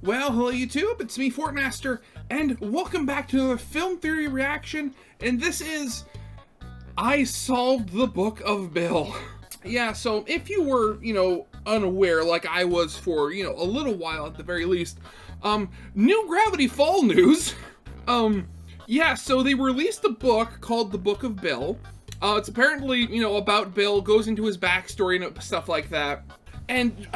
Well, hello YouTube, it's me, Fortmaster, and welcome back to a film theory reaction, and this is I Solved the Book of Bill. Yeah, so if you were, unaware, like I was for, a little while at the very least, new Gravity Fall news. Yeah, so they released a book called The Book of Bill. It's apparently, about Bill, goes into his backstory and stuff like that. And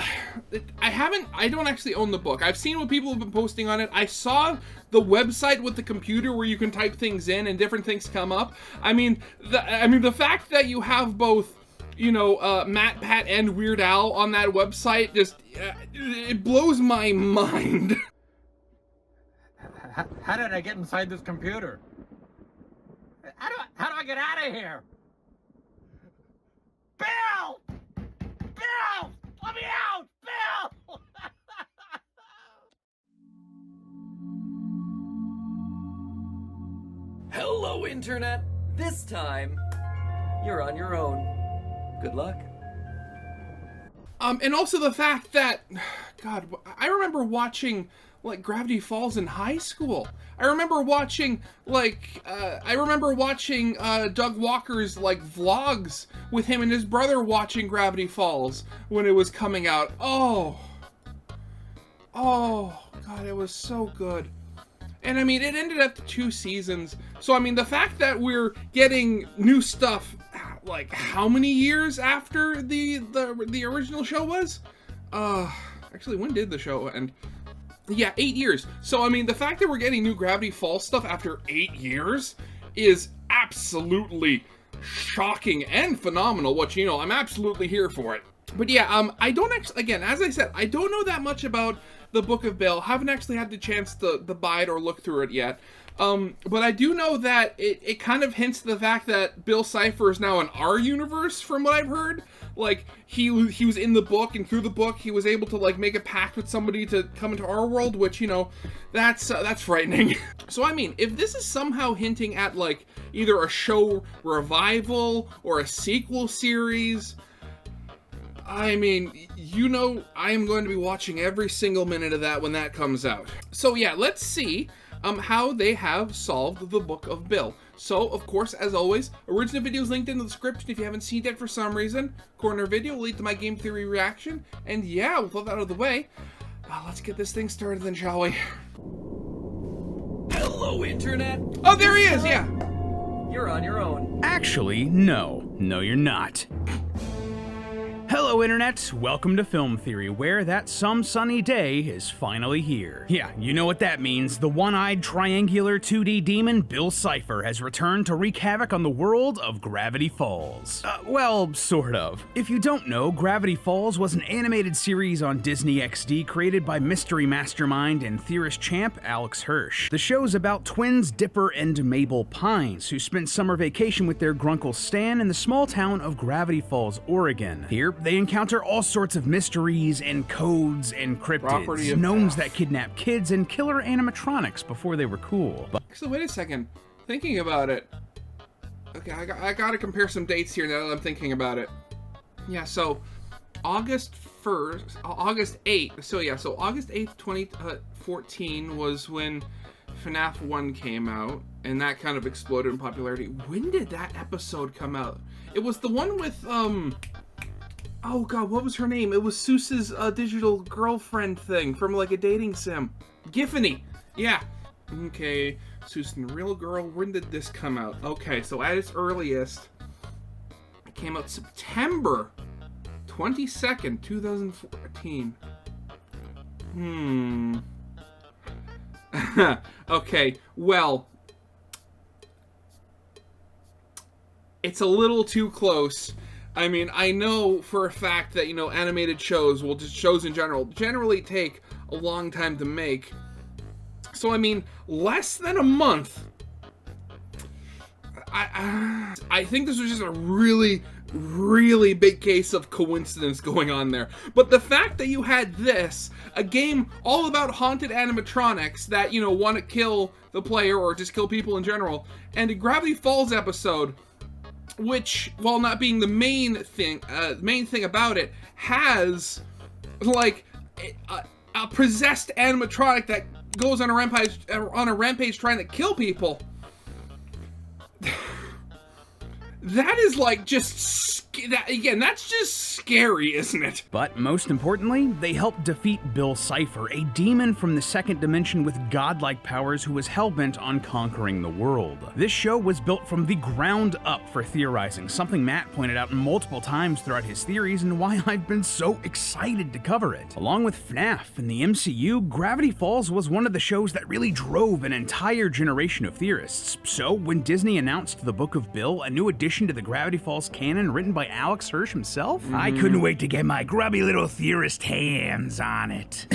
I don't actually own the book. I've seen what people have been posting on it. I saw the website with the computer where you can type things in and different things come up. I mean, the fact that you have both, Matt, Pat, and Weird Al on that website just, it blows my mind. How did I get inside this computer? How do I get out of here? Bill! Bill! Let me out! Bill! Hello, Internet! This time, you're on your own. Good luck. And also the fact that, God, I remember watching, like, Gravity Falls in high school. I remember watching, Doug Walker's, vlogs with him and his brother watching Gravity Falls when it was coming out. Oh, God, it was so good. And, I mean, it ended after 2 seasons. So, I mean, the fact that we're getting new stuff, like, how many years after the original show was? Actually, when did the show end? Yeah, 8 years. So, I mean, the fact that we're getting new Gravity Falls stuff after 8 years is absolutely shocking and phenomenal, which, I'm absolutely here for it. But yeah, I don't actually, again, as I said, I don't know that much about the Book of Bill. Haven't actually had the chance to buy it or look through it yet. But I do know that it kind of hints to the fact that Bill Cipher is now in our universe, from what I've heard. Like, he was in the book, and through the book, he was able to, make a pact with somebody to come into our world, which, that's frightening. So, I mean, if this is somehow hinting at, either a show revival or a sequel series, I mean, I am going to be watching every single minute of that when that comes out. So, yeah, let's see how they have solved the Book of Bill. So, of course, as always, original video is linked in the description if you haven't seen it for some reason. Corner video will lead to my game theory reaction. And yeah, with all that out of the way, let's get this thing started then, shall we? Hello, Internet! Oh, there he is, yeah! You're on your own. Actually, no. No, you're not. Hello, Internet. Welcome to Film Theory, where that some sunny day is finally here. Yeah, you know what that means. The one-eyed, triangular 2D demon Bill Cipher has returned to wreak havoc on the world of Gravity Falls. Well, sort of. If you don't know, Gravity Falls was an animated series on Disney XD created by mystery mastermind and theorist champ Alex Hirsch. The show's about twins Dipper and Mabel Pines, who spent summer vacation with their grunkle Stan in the small town of Gravity Falls, Oregon. Here, they encounter all sorts of mysteries and codes and cryptids, gnomes that kidnap kids, and killer animatronics before they were cool. Actually, wait a second. Thinking about it. Okay, I gotta compare some dates here now that I'm thinking about it. Yeah, so August 8th. So yeah, so August 8th, 2014 was when FNAF 1 came out, and that kind of exploded in popularity. When did that episode come out? It was the one with, oh god, what was her name? It was Seuss's digital girlfriend thing from a dating sim. Giffany. Yeah. Okay. Seuss and Real Girl. When did this come out? Okay, so at its earliest, it came out September 22nd, 2014. Okay, well, it's a little too close. I mean, I know for a fact that, animated shows, well, just shows in general, generally take a long time to make. So, I mean, less than a month. I think this was just a really, really big case of coincidence going on there. But the fact that you had this, a game all about haunted animatronics that, want to kill the player or just kill people in general, and a Gravity Falls episode, which, while not being the main thing about it, has, a possessed animatronic that goes on a rampage trying to kill people. That is like that's just scary, isn't it? But most importantly, they help defeat Bill Cipher, a demon from the second dimension with godlike powers who was hellbent on conquering the world. This show was built from the ground up for theorizing, something Matt pointed out multiple times throughout his theories and why I've been so excited to cover it. Along with FNAF and the MCU, Gravity Falls was one of the shows that really drove an entire generation of theorists. So when Disney announced the Book of Bill, a new addition to the Gravity Falls canon written by Alex Hirsch himself, I couldn't wait to get my grubby little theorist hands on it.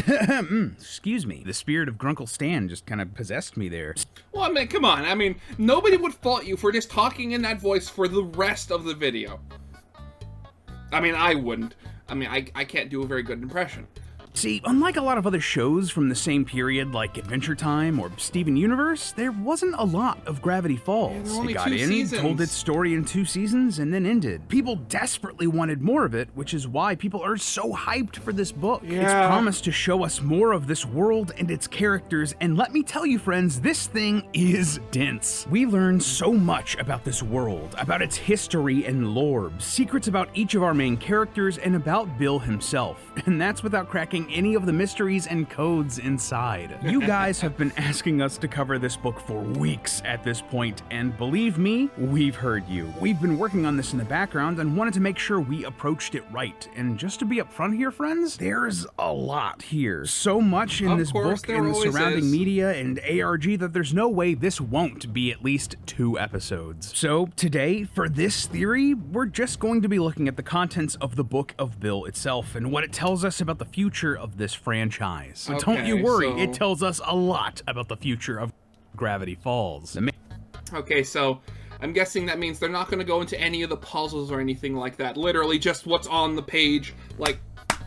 Excuse me, the spirit of Grunkle Stan just kind of possessed me there. Well, I mean, come on. I mean, nobody would fault you for just talking in that voice for the rest of the video. I mean, I wouldn't. I mean, I can't do a very good impression. See, unlike a lot of other shows from the same period like Adventure Time or Steven Universe, there wasn't a lot of Gravity Falls. Only It got 2 in, seasons. told its story in 2 seasons, and then ended. People desperately wanted more of it, which is why people are so hyped for this book. It's Yeah. promised to show us more of this world and its characters, and let me tell you friends, this thing is dense. We learn so much about this world, about its history and lore, secrets about each of our main characters, and about Bill himself. And that's without cracking any of the mysteries and codes inside. You guys have been asking us to cover this book for weeks at this point, and believe me, we've heard you. We've been working on this in the background and wanted to make sure we approached it right. And just to be upfront here, friends, there's a lot here. So much in Of this course, book there and the always surrounding is. media and ARG that there's no way this won't be at least 2 episodes. So today, for this theory, we're just going to be looking at the contents of the Book of Bill itself and what it tells us about the future of this franchise. But don't you Okay, worry, so- it tells us a lot about the future of Gravity Falls. Okay, so I'm guessing that means they're not going to go into any of the puzzles or anything like that. Literally just what's on the page, like,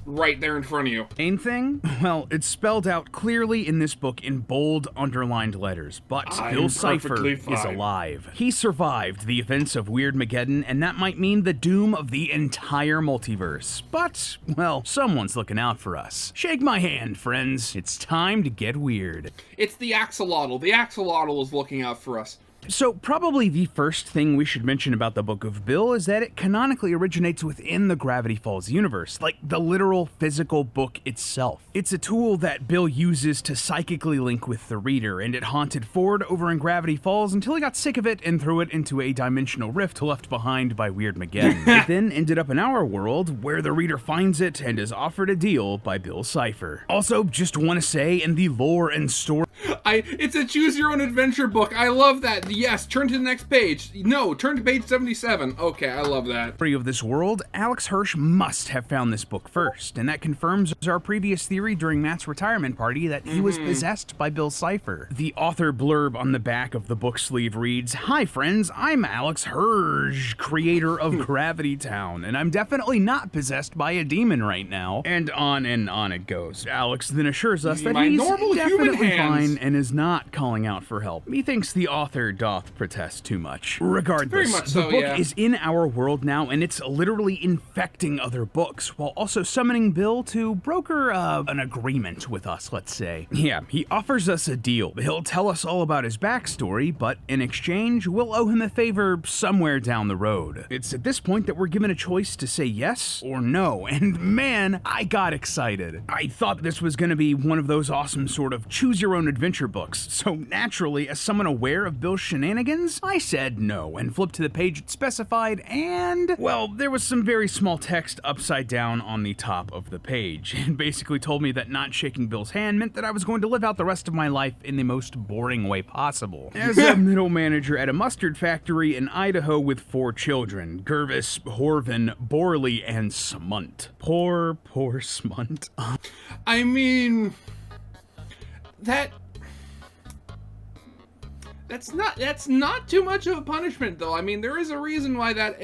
right there in front of you. Main thing? Well, it's spelled out clearly in this book in bold, underlined letters, but I'm Bill Cipher perfectly is fine. alive. He survived the events of Weirdmageddon, and that might mean the doom of the entire multiverse. But, well, someone's looking out for us. Shake my hand, friends. It's time to get weird. It's the AXOLOTL. The AXOLOTL is looking out for us. So, probably the first thing we should mention about the Book of Bill is that it canonically originates within the Gravity Falls universe, like the literal physical book itself. It's a tool that Bill uses to psychically link with the reader, and it haunted Ford over in Gravity Falls until he got sick of it and threw it into a dimensional rift left behind by Weirdmageddon. It then ended up in our world, where the reader finds it and is offered a deal by Bill Cipher. Also, just want to say, in the lore and story It's a choose your own adventure book. I love that. Yes, turn to the next page. No, turn to page 77. Okay, I love that. of this world, Alex Hirsch must have found this book first, and that confirms our previous theory during Matt's retirement party that he was possessed by Bill Cipher. The author blurb on the back of the book sleeve reads, "Hi friends, I'm Alex Hirsch, creator of Gravity Town, and I'm definitely not possessed by a demon right now." And on it goes. Alex then assures us that My he's normal human definitely hands. fine and is not calling out for help. He thinks the author doth protest too much. Regardless, Very much the so, book yeah. is in our world now, and it's literally infecting other books, while also summoning Bill to broker an agreement with us, let's say. Yeah, he offers us a deal. He'll tell us all about his backstory, but in exchange, we'll owe him a favor somewhere down the road. It's at this point that we're given a choice to say yes or no, and man, I got excited. I thought this was gonna be one of those awesome sort of choose-your-own-adventure books, so naturally, as someone aware of Bill's shenanigans, I said no, and flipped to the page it specified, and, well, there was some very small text upside down on the top of the page. It basically told me that not shaking Bill's hand meant that I was going to live out the rest of my life in the most boring way possible. As a middle manager at a mustard factory in Idaho with 4 children, Gervis, Horvin, Borley, and Smunt. Poor Smunt. I mean, that's not too much of a punishment, though. I mean, there is a reason why that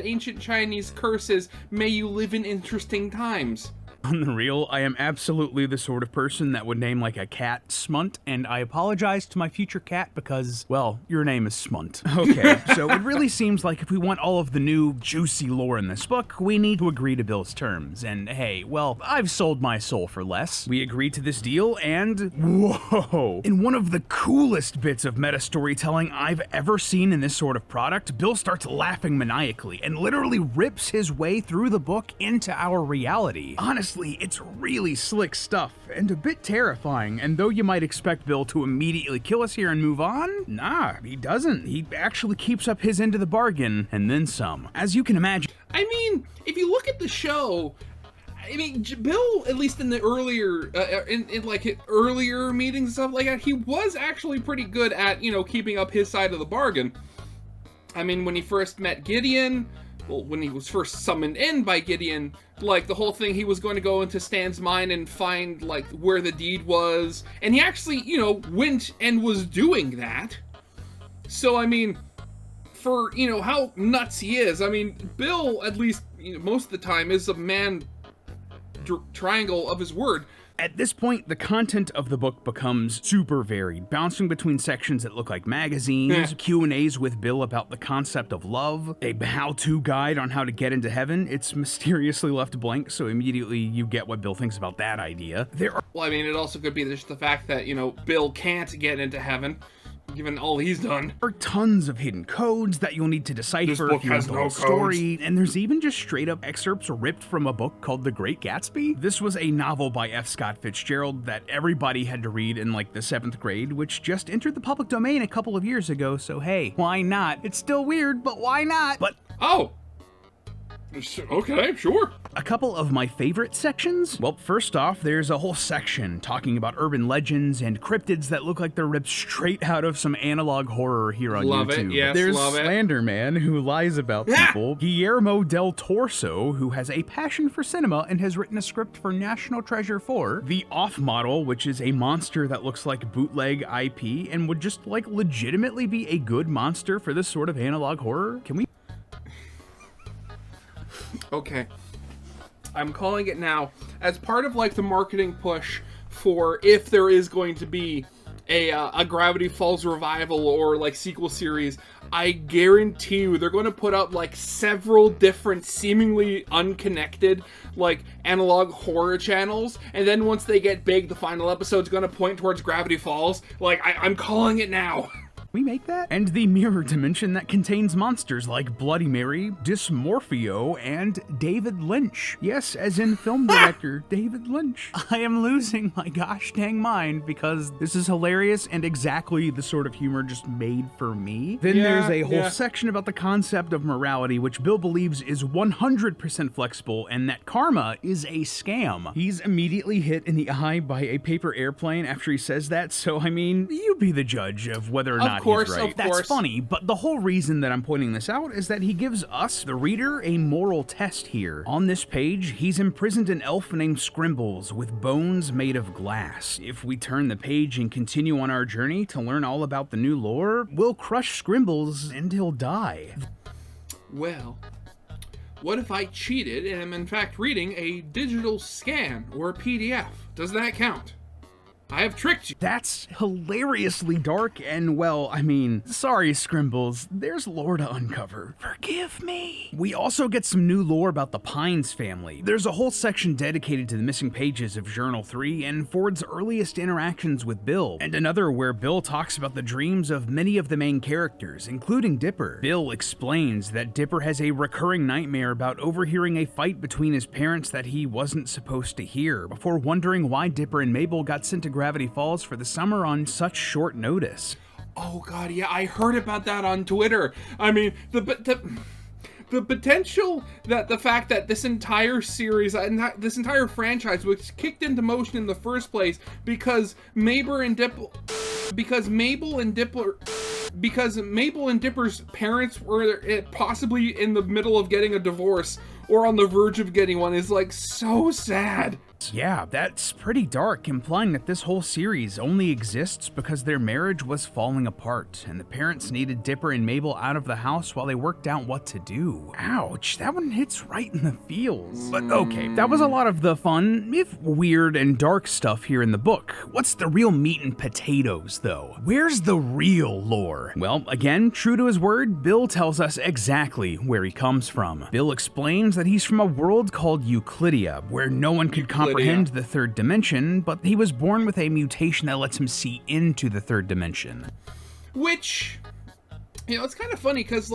ancient Chinese curse is "May you live in interesting times." On the real, I am absolutely the sort of person that would name like a cat Smunt, and I apologize to my future cat because, well, your name is Smunt. Okay, so it really seems like if we want all of the new juicy lore in this book, we need to agree to Bill's terms. And hey, well, I've sold my soul for less. We agreed to this deal, and whoa! In one of the coolest bits of meta storytelling I've ever seen in this sort of product, Bill starts laughing maniacally and literally rips his way through the book into our reality. Honestly, it's really slick stuff and a bit terrifying, and though you might expect Bill to immediately kill us here and move on, nah, he doesn't. He actually keeps up his end of the bargain, and then some. As you can imagine. I mean, if you look at the show, I mean, Bill, at least in the earlier, in like earlier meetings and stuff like that, he was actually pretty good at, you know, keeping up his side of the bargain. I mean, when he first met Gideon, well, when he was first summoned in by Gideon, like, the whole thing, he was going to go into Stan's mind and find, like, where the deed was, and he actually, you know, went and was doing that. So, I mean, for, you know, how nuts he is, I mean, Bill, at least, you know, most of the time, is a man triangle of his word. At this point, the content of the book becomes super varied, bouncing between sections that look like magazines, Q&As with Bill about the concept of love, a how-to guide on how to get into heaven. It's mysteriously left blank, so immediately you get what Bill thinks about that idea. Well, I mean, it also could be just the fact that, you know, Bill can't get into heaven, given all he's done. There are tons of hidden codes that you'll need to decipher This book if you has want the no whole story, codes. and there's even just straight up excerpts ripped from a book called The Great Gatsby. This was a novel by F. Scott Fitzgerald that everybody had to read in like the 7th grade, which just entered the public domain a couple of years ago, so hey, why not? It's still weird, but why not? But oh! Okay, sure. a couple of my favorite sections? Well, first off, there's a whole section talking about urban legends and cryptids that look like they're ripped straight out of some analog horror here on Love YouTube. it, yes, There's love it. Slender Man, who lies about people, Guillermo del Torso, who has a passion for cinema and has written a script for National Treasure 4, the Off Model, which is a monster that looks like bootleg IP and would just like legitimately be a good monster for this sort of analog horror. Can we? Okay. I'm calling it now. As part of like the marketing push for if there is going to be a Gravity Falls revival or like sequel series, I guarantee you they're going to put up like several different seemingly unconnected like analog horror channels, and then once they get big, the final episode's going to point towards Gravity Falls. Like, I'm calling it now. We make that? And the mirror dimension that contains monsters like Bloody Mary, Dysmorphio, and David Lynch. Yes, as in film director David Lynch. I am losing my gosh dang mind because this is hilarious and exactly the sort of humor just made for me. Then there's a whole section about the concept of morality, which Bill believes is 100% flexible and that karma is a scam. He's immediately hit in the eye by a paper airplane after he says that, so I mean, you be the judge of whether or not he's right. That's funny, but the whole reason that I'm pointing this out is that he gives us, the reader, a moral test here. On this page, he's imprisoned an elf named Scrimbles with bones made of glass. If we turn the page and continue on our journey to learn all about the new lore, we'll crush Scrimbles and he'll die. Well, what if I cheated and am in fact reading a digital scan or a PDF? Does that count? I have tricked you. That's hilariously dark and, well, I mean, sorry, Scrimbles, there's lore to uncover. Forgive me. We also get some new lore about the Pines family. There's a whole section dedicated to the missing pages of Journal 3 and Ford's earliest interactions with Bill, and another where Bill talks about the dreams of many of the main characters, including Dipper. Bill explains that Dipper has a recurring nightmare about overhearing a fight between his parents that he wasn't supposed to hear, before wondering why Dipper and Mabel got sent to Gravity Falls for the summer on such short notice. Oh god, yeah, I heard about that on Twitter. I mean, the potential that the fact that this entire series, this entire franchise was kicked into motion in the first place because Mabel and Dipper's parents were possibly in the middle of getting a divorce or on the verge of getting one is like so sad. Yeah, that's pretty dark, implying that this whole series only exists because their marriage was falling apart, and the parents needed Dipper and Mabel out of the house while they worked out what to do. Ouch, that one hits right in the feels. But okay, that was a lot of the fun, if weird and dark stuff here in the book. What's the real meat and potatoes, though? Where's the real lore? Well, again, true to his word, Bill tells us exactly where he comes from. Bill explains that he's from a world called Euclidia, where no one could comprehend the third dimension, but he was born with a mutation that lets him see into the third dimension. Which, it's kind of funny because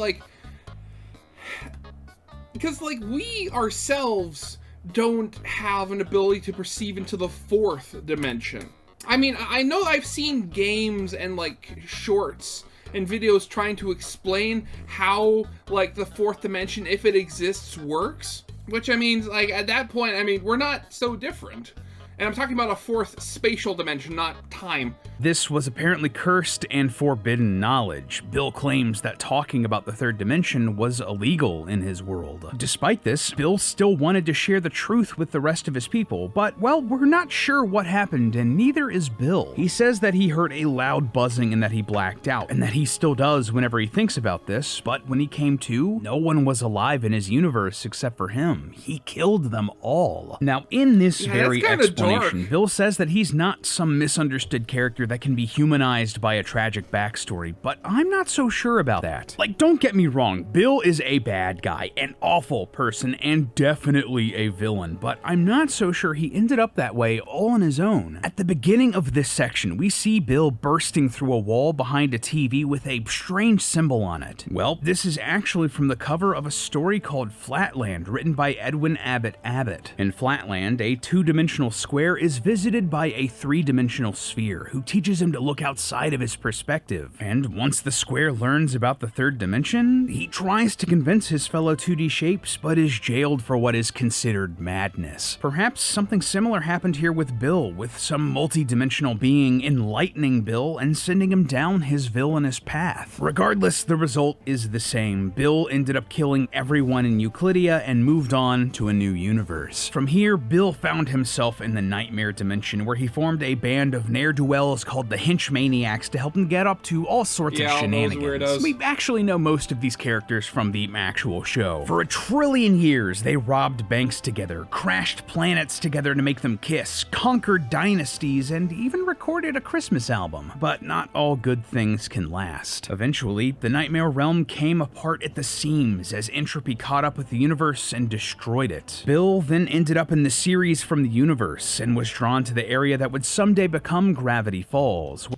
we ourselves don't have an ability to perceive into the fourth dimension. I mean, I know I've seen games and shorts and videos trying to explain how the fourth dimension, if it exists, works. Which, I mean, at that point, I mean, we're not so different. And I'm talking about a fourth spatial dimension, not time. This was apparently cursed and forbidden knowledge. Bill claims that talking about the third dimension was illegal in his world. Despite this, Bill still wanted to share the truth with the rest of his people, but, well, we're not sure what happened, and neither is Bill. He says that he heard a loud buzzing and that he blacked out, and that he still does whenever he thinks about this, but when he came to, no one was alive in his universe except for him. He killed them all. Now, in this very explanation, Bill says that he's not some misunderstood character that can be humanized by a tragic backstory, but I'm not so sure about that. Don't get me wrong, Bill is a bad guy, an awful person, and definitely a villain, but I'm not so sure he ended up that way all on his own. At the beginning of this section, we see Bill bursting through a wall behind a TV with a strange symbol on it. Well, this is actually from the cover of a story called Flatland, written by Edwin Abbott Abbott. In Flatland, a two-dimensional square is visited by a three-dimensional sphere who teaches him to look outside of his perspective. And once the square learns about the third dimension, he tries to convince his fellow 2D shapes, but is jailed for what is considered madness. Perhaps something similar happened here with Bill, with some multi-dimensional being enlightening Bill and sending him down his villainous path. Regardless, the result is the same. Bill ended up killing everyone in Euclidia and moved on to a new universe. From here, Bill found himself in the nightmare dimension, where he formed a band of ne'er-do-wells called the Hinchmaniacs to help him get up to all sorts of shenanigans. We actually know most of these characters from the actual show. For 1 trillion years, they robbed banks together, crashed planets together to make them kiss, conquered dynasties, and even recorded a Christmas album. But not all good things can last. Eventually, the Nightmare Realm came apart at the seams as entropy caught up with the universe and destroyed it. Bill then ended up in the series from the universe and was drawn to the area that would someday become Gravity Falls.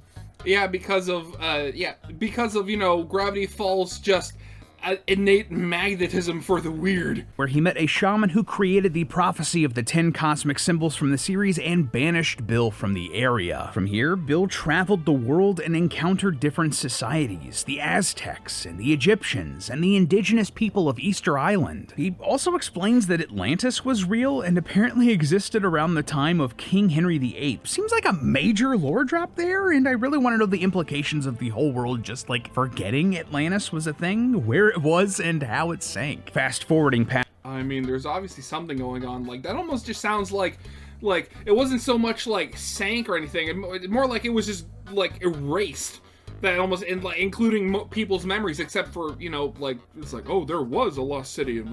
Yeah, because of Gravity Falls just innate magnetism for the weird. Where he met a shaman who created the prophecy of the 10 cosmic symbols from the series and banished Bill from the area. From here, Bill traveled the world and encountered different societies, the Aztecs and the Egyptians and the indigenous people of Easter Island. He also explains that Atlantis was real and apparently existed around the time of King Henry VIII. Seems like a major lore drop there, and I really want to know the implications of the whole world just forgetting Atlantis was a thing, where it was, and how it sank. Fast forwarding past. I mean, there's obviously something going on. That almost just sounds like it wasn't so much sank or anything. More like it was just erased. That almost including people's memories, except for it's oh, there was a lost city.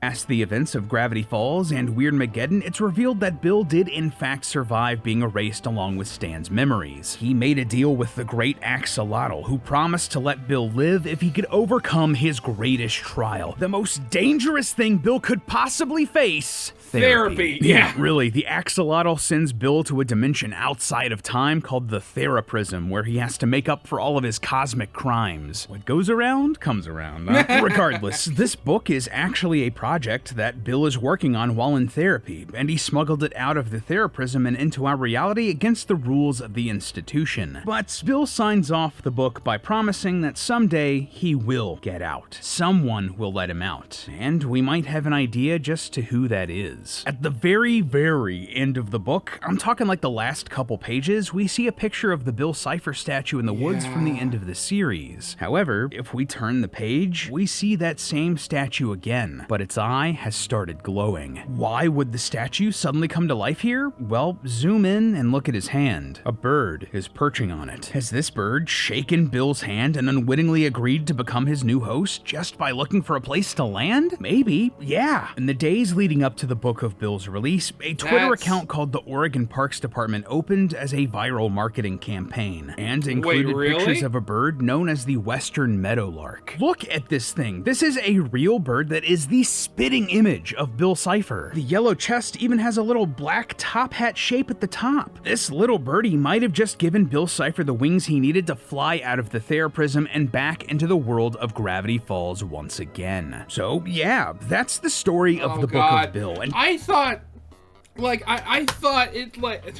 As the events of Gravity Falls and Weirdmageddon, it's revealed that Bill did in fact survive being erased along with Stan's memories. He made a deal with the great AXOLOTL, who promised to let Bill live if he could overcome his greatest trial, the most dangerous thing Bill could possibly face. Therapy. Yeah, really. The AXOLOTL sends Bill to a dimension outside of time called the Theraprism, where he has to make up for all of his cosmic crimes. What goes around comes around. Regardless, this book is actually a project that Bill is working on while in therapy, and he smuggled it out of the Theraprism and into our reality against the rules of the institution. But Bill signs off the book by promising that someday he will get out. Someone will let him out, and we might have an idea just to who that is. was. At the very, very end of the book, I'm talking like the last couple pages, we see a picture of the Bill Cipher statue in the woods from the end of the series. However, if we turn the page, we see that same statue again, but its eye has started glowing. Why would the statue suddenly come to life here? Well, zoom in and look at his hand. A bird is perching on it. Has this bird shaken Bill's hand and unwittingly agreed to become his new host just by looking for a place to land? Maybe, yeah. In the days leading up to the Book of Bill's release, a Twitter account called the Oregon Parks Department opened as a viral marketing campaign and included pictures of a bird known as the Western Meadowlark. Look at this thing. This is a real bird that is the spitting image of Bill Cipher. The yellow chest even has a little black top hat shape at the top. This little birdie might have just given Bill Cipher the wings he needed to fly out of the Theraprism and back into the world of Gravity Falls once again. So yeah, that's the story of the Book of Bill. And I thought, like, I thought it, like,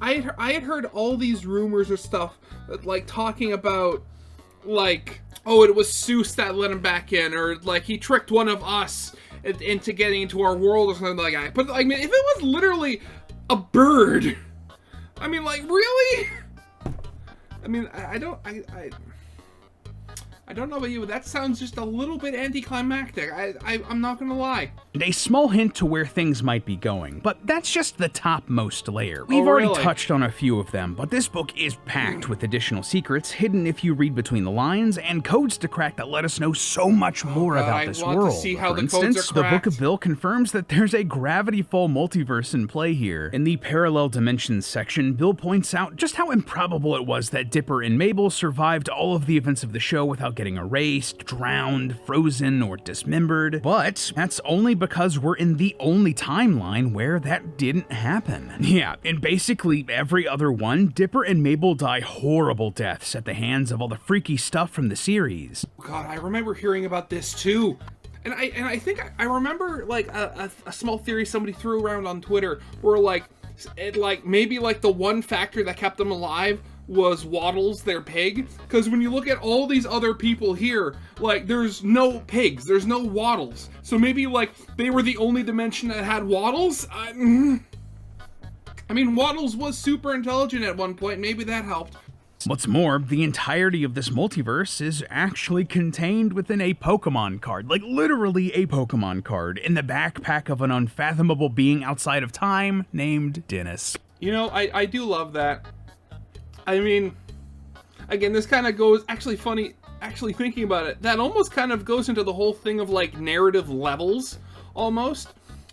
I had heard all these rumors or stuff, like, talking about, like, oh, it was Seuss that let him back in, or, like, he tricked one of us into getting into our world or something like that. But, I mean, if it was literally a bird, I mean, like, really? I mean, I don't know about you, but that sounds just a little bit anticlimactic. I'm not gonna lie. A small hint to where things might be going, but that's just the topmost layer. We've already touched on a few of them, but this book is packed with additional secrets hidden if you read between the lines, and codes to crack that let us know so much more about this world. To see how For the codes instance, are the cracked. Book of Bill confirms that there's a Gravity Fall multiverse in play here. In the Parallel Dimensions section, Bill points out just how improbable it was that Dipper and Mabel survived all of the events of the show without getting erased, drowned, frozen, or dismembered. But that's only because we're in the only timeline where that didn't happen. Yeah, in basically every other one, Dipper and Mabel die horrible deaths at the hands of all the freaky stuff from the series. God, I remember hearing about this too. And I think I remember, like, a small theory somebody threw around on Twitter where, like, maybe, like, the one factor that kept them alive was Waddles, their pig. Because when you look at all these other people here, like, there's no pigs, there's no Waddles. So maybe, like, they were the only dimension that had Waddles? I mean, Waddles was super intelligent at one point, maybe that helped. What's more, the entirety of this multiverse is actually contained within a Pokemon card, like literally a Pokemon card, in the backpack of an unfathomable being outside of time named Dennis. You know, I do love that. I mean, again, this kind of goes, actually thinking about it, that almost kind of goes into the whole thing of, like, narrative levels, almost,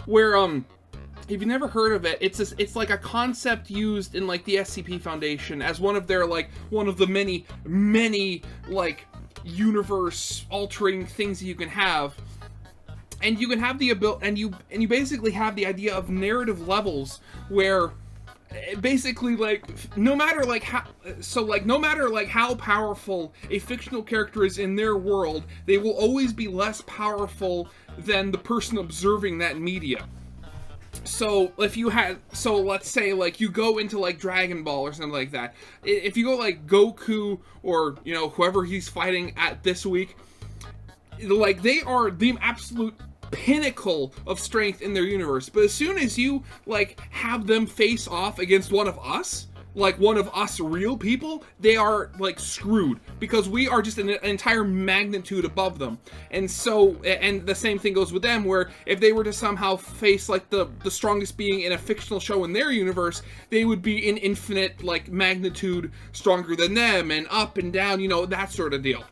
where, if you've never heard of it, it's like a concept used in, like, the SCP Foundation as one of their, like, one of the many, like, universe-altering things that you can have. And you can have the ability, and you basically have the idea of narrative levels where basically, like, no matter how powerful a fictional character is in their world, they will always be less powerful than the person observing that media. So let's say, like, you go into, like, Dragon Ball or something like that. If you go, like, Goku or, you know, whoever he's fighting at this week, like, they are the absolute pinnacle of strength in their universe. But as soon as you, like, have them face off against one of us, like one of us real people, they are, like, screwed, because we are just an entire magnitude above them. And so, and the same thing goes with them, where if they were to somehow face, like, the strongest being in a fictional show in their universe, they would be an infinite, like, magnitude stronger than them, and up and down, you know, that sort of deal.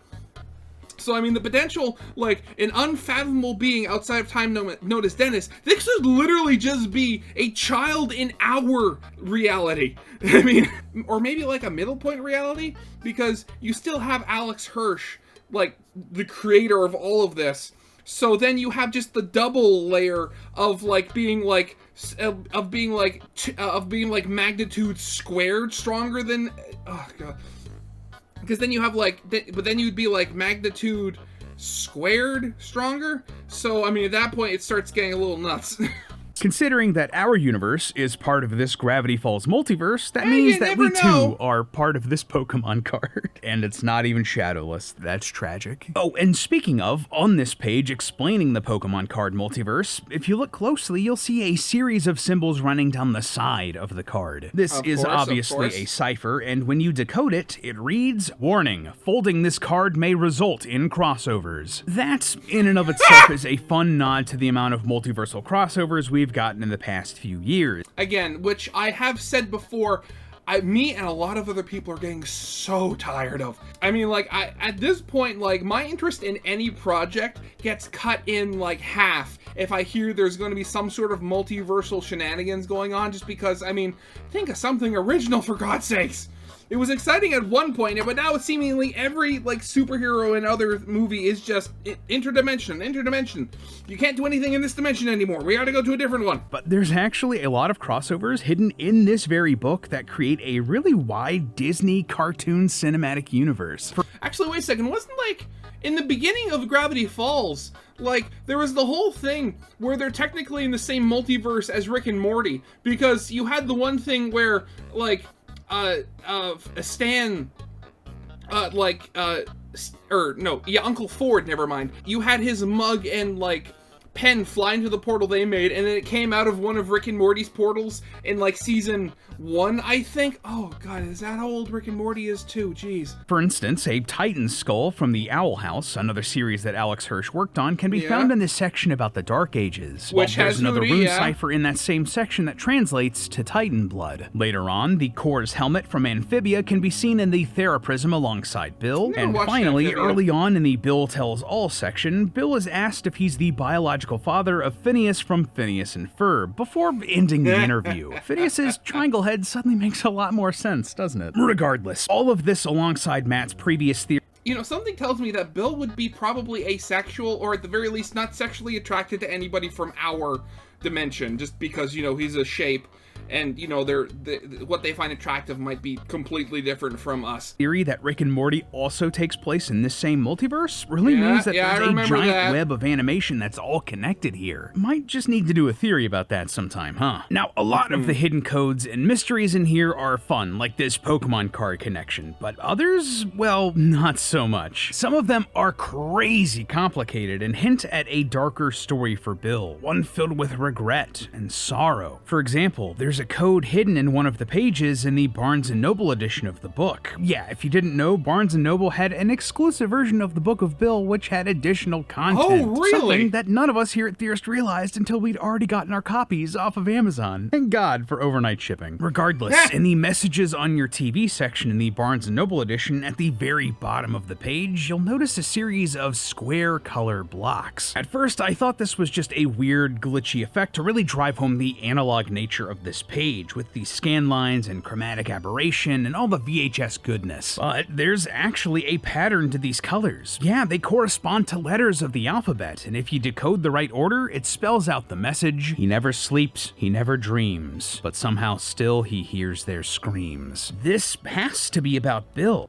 So, I mean, the potential, like, an unfathomable being outside of time known as Dennis, this could literally just be a child in our reality. I mean, or maybe, like, a middle point reality, because you still have Alex Hirsch, like, the creator of all of this. So then you have just the double layer of, like, being like magnitude squared stronger than, oh god. Because then you have, like, but then you'd be, like, magnitude squared stronger. So, I mean, at that point, it starts getting a little nuts. Considering that our universe is part of this Gravity Falls multiverse, that Hey, means you that we never know. too are part of this Pokemon card. And it's not even shadowless. That's tragic. Oh, and speaking of, on this page explaining the Pokemon card multiverse, if you look closely, you'll see a series of symbols running down the side of the card. This Of is course, obviously a cipher, and when you decode it, it reads, "Warning, folding this card may result in crossovers." That, in and of itself, is a fun nod to the amount of multiversal crossovers we've gotten in the past few years. Again, which I have said before, me and a lot of other people are getting so tired of. I mean, like, at this point, like, my interest in any project gets cut in, like, half if I hear there's going to be some sort of multiversal shenanigans going on, just because, I mean, think of something original, for God's sakes. It was exciting at one point, but now seemingly every, like, superhero and other movie is just interdimension. You can't do anything in this dimension anymore. We gotta go to a different one. But there's actually a lot of crossovers hidden in this very book that create a really wide Disney cartoon cinematic universe. Actually, wait a second. Wasn't, like, in the beginning of Gravity Falls, like, there was the whole thing where they're technically in the same multiverse as Rick and Morty, because you had the one thing where, like, Uncle Ford, never mind. You had his mug and, like, pen fly into the portal they made, and then it came out of one of Rick and Morty's portals in, like, season 1, I think. Oh god, is that how old Rick and Morty is too? Jeez. For instance, a Titan skull from the Owl House, another series that Alex Hirsch worked on, can be found in this section about the Dark Ages. Which there's has another Hootie, rune cipher in that same section that translates to Titan blood. Later on, the Core's helmet from Amphibia can be seen in the Theraprism alongside Bill. Never And watched finally, Amphibia. early on in the Bill Tells All section, Bill is asked if he's the biological father of Phineas from Phineas and Ferb, before ending the interview. Phineas's triangle head suddenly makes a lot more sense, doesn't it? Regardless, all of this alongside Matt's previous theory. You know, something tells me that Bill would be probably asexual, or at the very least not sexually attracted to anybody from our dimension, just because, you know, he's a shape, and, you know, what they find attractive might be completely different from us. Theory that Rick and Morty also takes place in this same multiverse really means that there's a giant web of animation that's all connected here. Might just need to do a theory about that sometime, huh? Now, a lot of the hidden codes and mysteries in here are fun, like this Pokemon card connection, but others, well, not so much. Some of them are crazy complicated and hint at a darker story for Bill, one filled with regret and sorrow. For example, there's a code hidden in one of the pages in the Barnes & Noble edition of the book. Yeah, if you didn't know, Barnes & Noble had an exclusive version of the Book of Bill which had additional content. Oh, really? Something that none of us here at Theorist realized until we'd already gotten our copies off of Amazon. Thank God for overnight shipping. Regardless, in the Messages on Your TV section in the Barnes & Noble edition, at the very bottom of the page, you'll notice a series of square color blocks. At first, I thought this was just a weird, glitchy effect to really drive home the analog nature of this page, with the scan lines and chromatic aberration and all the VHS goodness. But there's actually a pattern to these colors. Yeah, they correspond to letters of the alphabet, and if you decode the right order, it spells out the message: he never sleeps, he never dreams, but somehow still he hears their screams. This has to be about Bill.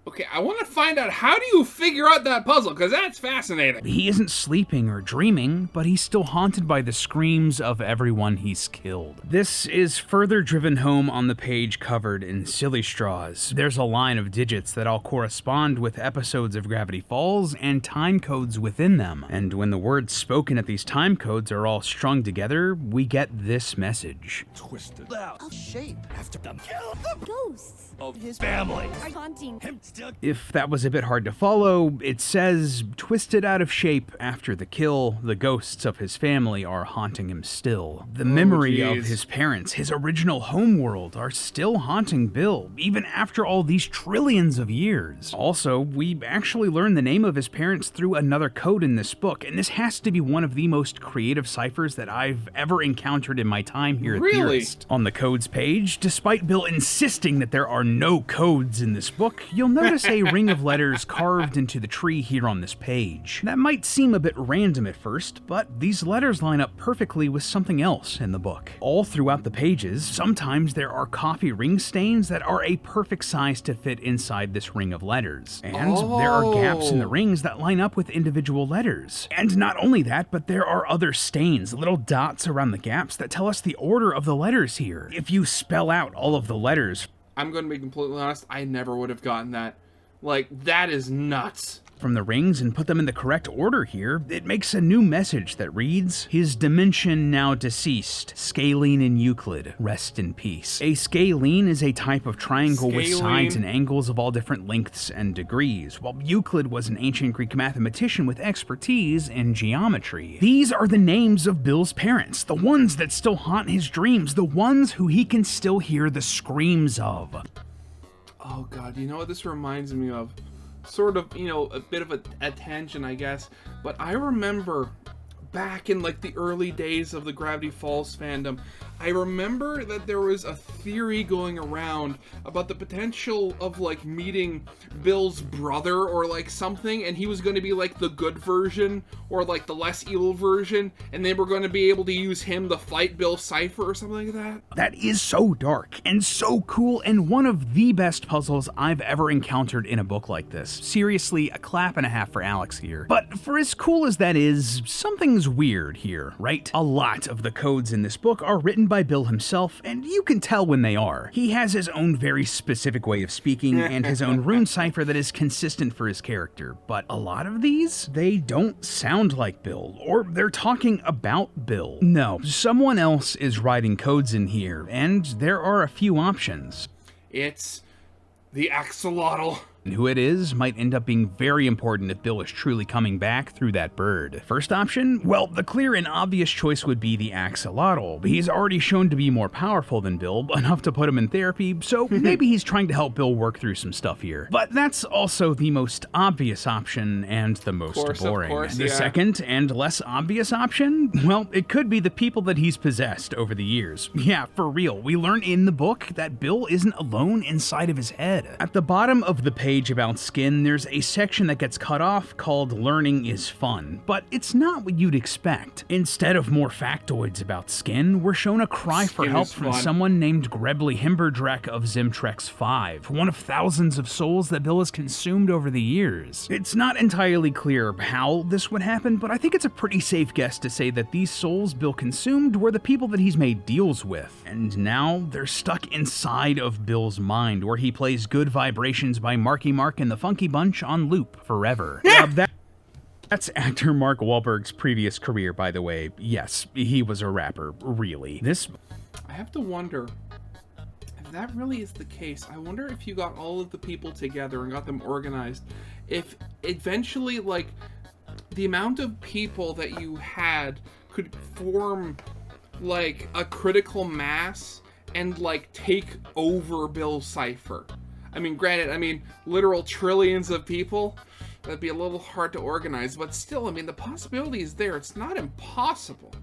Okay, I want to find out, how do you figure out that puzzle? Because that's fascinating. He isn't sleeping or dreaming, but he's still haunted by the screams of everyone he's killed. This is further driven home on the page covered in silly straws. There's a line of digits that all correspond with episodes of Gravity Falls and time codes within them. And when the words spoken at these time codes are all strung together, we get this message. Twisted out of shape after them kill The ghosts of his family. are haunting Him still If that was a bit hard to follow, it says, twisted out of shape after the kill, the ghosts of his family are haunting him still. The memory of his parents, his original homeworld, are still haunting Bill, even after all these trillions of years. Also, we actually learn the name of his parents through another code in this book, and this has to be one of the most creative ciphers that I've ever encountered in my time here at Theorist. On the codes page, despite Bill insisting that there are no codes in this book, you'll notice notice a ring of letters carved into the tree here on this page. That might seem a bit random at first, but these letters line up perfectly with something else in the book. All throughout the pages, sometimes there are coffee ring stains that are a perfect size to fit inside this ring of letters. And there are gaps in the rings that line up with individual letters. And not only that, but there are other stains, little dots around the gaps that tell us the order of the letters here. If you spell out all of the letters, I'm going to be completely honest, I never would have gotten that. Like, that is nuts. From the rings and put them in the correct order here, it makes a new message that reads, "His dimension now deceased, scalene in Euclid, rest in peace." A scalene is a type of triangle with sides and angles of all different lengths and degrees, while Euclid was an ancient Greek mathematician with expertise in geometry. These are the names of Bill's parents, the ones that still haunt his dreams, the ones who he can still hear the screams of. Oh god, you know what this reminds me of? Sort of, you know, a bit of a tangent, I guess, but I remember back in like the early days of the Gravity Falls fandom, I remember that there was a theory going around about the potential of like meeting Bill's brother or like something, and he was going to be like the good version or like the less evil version, and they were going to be able to use him to fight Bill Cipher or something like that. That is so dark and so cool, and one of the best puzzles I've ever encountered in a book like this. Seriously, a clap and a half for Alex here. But for as cool as that is, something's weird here, right? A lot of the codes in this book are written by Bill himself, and you can tell when they are. He has his own very specific way of speaking and his own rune cipher that is consistent for his character, but a lot of these, they don't sound like Bill, or they're talking about Bill. No, someone else is writing codes in here, and there are a few options. It's the AXOLOTL. Who it is might end up being very important if Bill is truly coming back through that bird. First option? Well, the clear and obvious choice would be the AXOLOTL. He's already shown to be more powerful than Bill, enough to put him in therapy, so maybe he's trying to help Bill work through some stuff here. But that's also the most obvious option and the most boring. The second and less obvious option? Well, it could be the people that he's possessed over the years. Yeah, for real, we learn in the book that Bill isn't alone inside of his head. At the bottom of the page about skin, there's a section that gets cut off called Learning is Fun, but it's not what you'd expect. Instead of more factoids about skin, we're shown a cry for help from someone named Grebly Himberdrek of Zimtrex 5, one of thousands of souls that Bill has consumed over the years. It's not entirely clear how this would happen, but I think it's a pretty safe guess to say that these souls Bill consumed were the people that he's made deals with, and now they're stuck inside of Bill's mind, where he plays Good Vibrations by Marky Mark and the Funky Bunch on loop forever. That's actor Mark Wahlberg's previous career, by the way. Yes, he was a rapper, really. I have to wonder, if that really is the case, I wonder if you got all of the people together and got them organized, if eventually, like, the amount of people that you had could form, like, a critical mass and, like, take over Bill Cipher. I mean, granted, literal trillions of people, that'd be a little hard to organize, but still, the possibility is there. It's not impossible.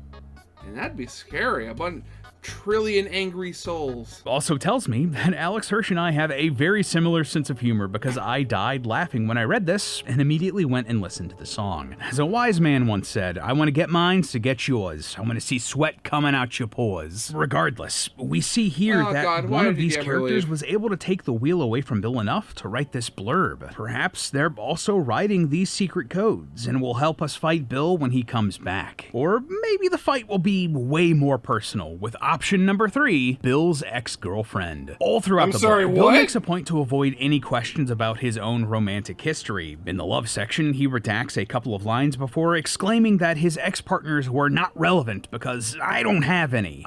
And that'd be scary. About trillion angry souls. Also tells me that Alex Hirsch and I have a very similar sense of humor, because I died laughing when I read this and immediately went and listened to the song. As a wise man once said, I want to get mine, so get yours. I want to see sweat coming out your pores. Regardless, we see here that one of these characters was able to take the wheel away from Bill enough to write this blurb. Perhaps they're also writing these secret codes and will help us fight Bill when he comes back. Or maybe the fight will be way more personal, with option number 3, Bill's ex-girlfriend. All throughout the book, Bill makes a point to avoid any questions about his own romantic history. In the love section, he redacts a couple of lines before exclaiming that his ex-partners were not relevant because I don't have any.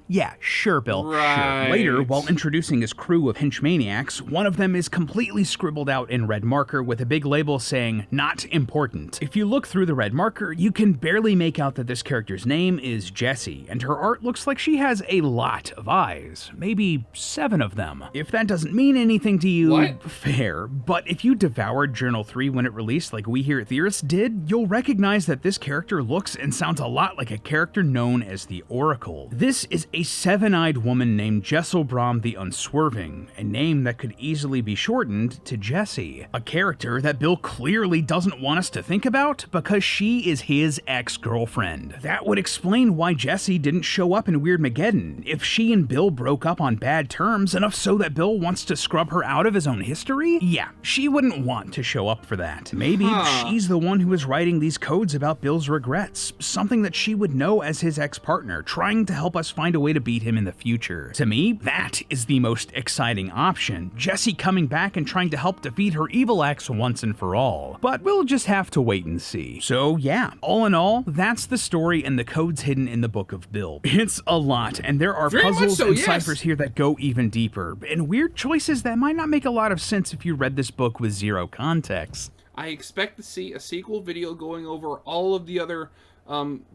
Yeah, sure, Bill. Right. Sure. Later, while introducing his crew of henchmaniacs, one of them is completely scribbled out in red marker with a big label saying, not important. If you look through the red marker, you can barely make out that this character's name is Jessie, and her art looks like she has a lot of eyes, maybe 7 of them. If that doesn't mean anything to you, What? fair, but if you devoured Journal 3 when it released like we here at Theorists did, you'll recognize that this character looks and sounds a lot like a character known as the Oracle. This is a 7-eyed woman named Jesselbrom the Unswerving, a name that could easily be shortened to Jessie, a character that Bill clearly doesn't want us to think about because she is his ex-girlfriend. That would explain why Jessie didn't show up in Weirdmageddon. If she and Bill broke up on bad terms, enough so that Bill wants to scrub her out of his own history, yeah, she wouldn't want to show up for that. Maybe she's the one who is writing these codes about Bill's regrets, something that she would know as his ex-partner, trying to help us find a way to beat him in the future. To me, that is the most exciting option, Jessie coming back and trying to help defeat her evil ex once and for all. But we'll just have to wait and see. So yeah, all in all, that's the story and the codes hidden in the Book of Bill. It's a lot, and there are Very much puzzles so, and yes. ciphers here that go even deeper, and weird choices that might not make a lot of sense if you read this book with zero context. I expect to see a sequel video going over all of the other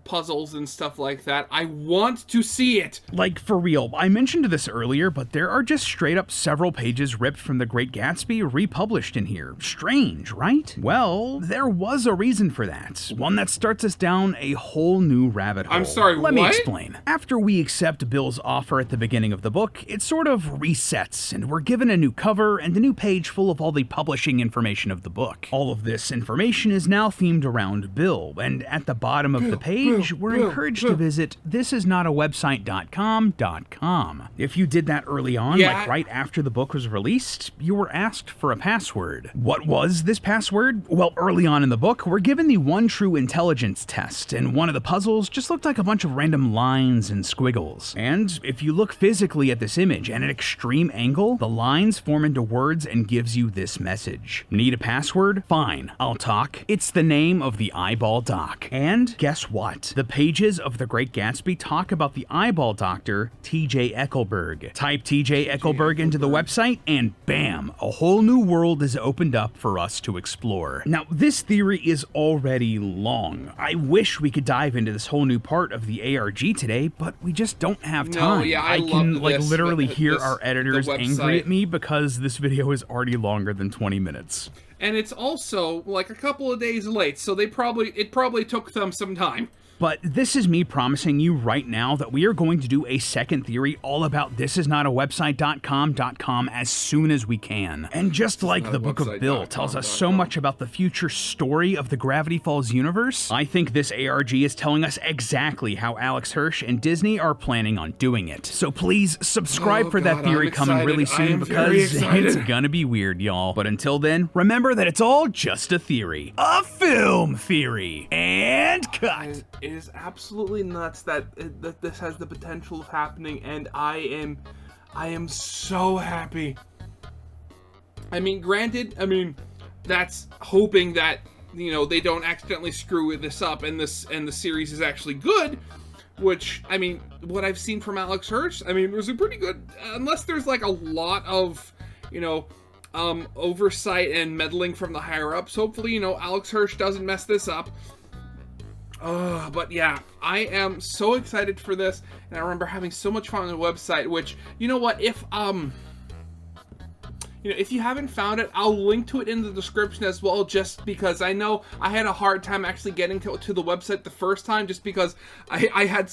puzzles and stuff like that. I want to see it. Like, for real, I mentioned this earlier, but there are just straight up several pages ripped from The Great Gatsby republished in here. Strange, right? Well, there was a reason for that. One that starts us down a whole new rabbit hole. I'm sorry, Let me what? explain. After we accept Bill's offer at the beginning of the book, it sort of resets, and we're given a new cover and a new page full of all the publishing information of the book. All of this information is now themed around Bill, and at the bottom of the page, we're encouraged to visit thisisnotawebsite.com. If you did that early on, like right after the book was released, you were asked for a password. What was this password? Well, early on in the book, we're given the one true intelligence test, and one of the puzzles just looked like a bunch of random lines and squiggles. And if you look physically at this image at an extreme angle, the lines form into words and gives you this message. Need a password? Fine, I'll talk. It's the name of the eyeball doc. And guess what? The pages of The Great Gatsby talk about the eyeball doctor, T.J. Eckelberg. Type T.J. Eckelberg into the website, and bam, a whole new world is opened up for us to explore. Now, this theory is already long. I wish we could dive into this whole new part of the ARG today, but we just don't have time. No, yeah, I can loved like this, literally hear this- our editors the angry at website. me because this video is already longer than 20 minutes. And it's also like a couple of days late, so it probably took them some time. But this is me promising you right now that we are going to do a second theory all about thisisnotawebsite.com as soon as we can. And just like the Book of Bill tells us so much about the future story of the Gravity Falls universe, I think this ARG is telling us exactly how Alex Hirsch and Disney are planning on doing it. So please subscribe for that God, theory I'm coming really excited. I soon am very because excited. it's gonna be weird, y'all. But until then, remember that it's all just a theory. A film theory. And cut. It is absolutely nuts that this has the potential of happening, and I am so happy. I mean, granted, that's hoping that they don't accidentally screw this up, and the series is actually good. Which, what I've seen from Alex Hirsch, was a pretty good, unless there's like a lot of, oversight and meddling from the higher ups. Hopefully, Alex Hirsch doesn't mess this up. But yeah, I am so excited for this, and I remember having so much fun on the website, which, you know what, if you haven't found it, I'll link to it in the description as well, just because I know I had a hard time actually getting to the website the first time, just because I had,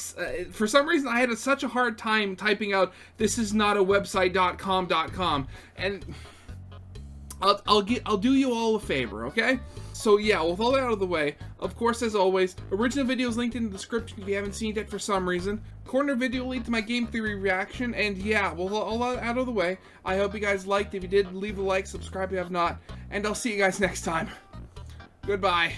for some reason, I had such a hard time typing out, thisisnotawebsite.com, and I'll do you all a favor, okay? So yeah, with all that out of the way, of course, as always, original video is linked in the description if you haven't seen it yet for some reason. Corner video will lead to my game theory reaction, and yeah, with all that out of the way, I hope you guys liked. If you did, leave a like, subscribe if you have not, and I'll see you guys next time. Goodbye.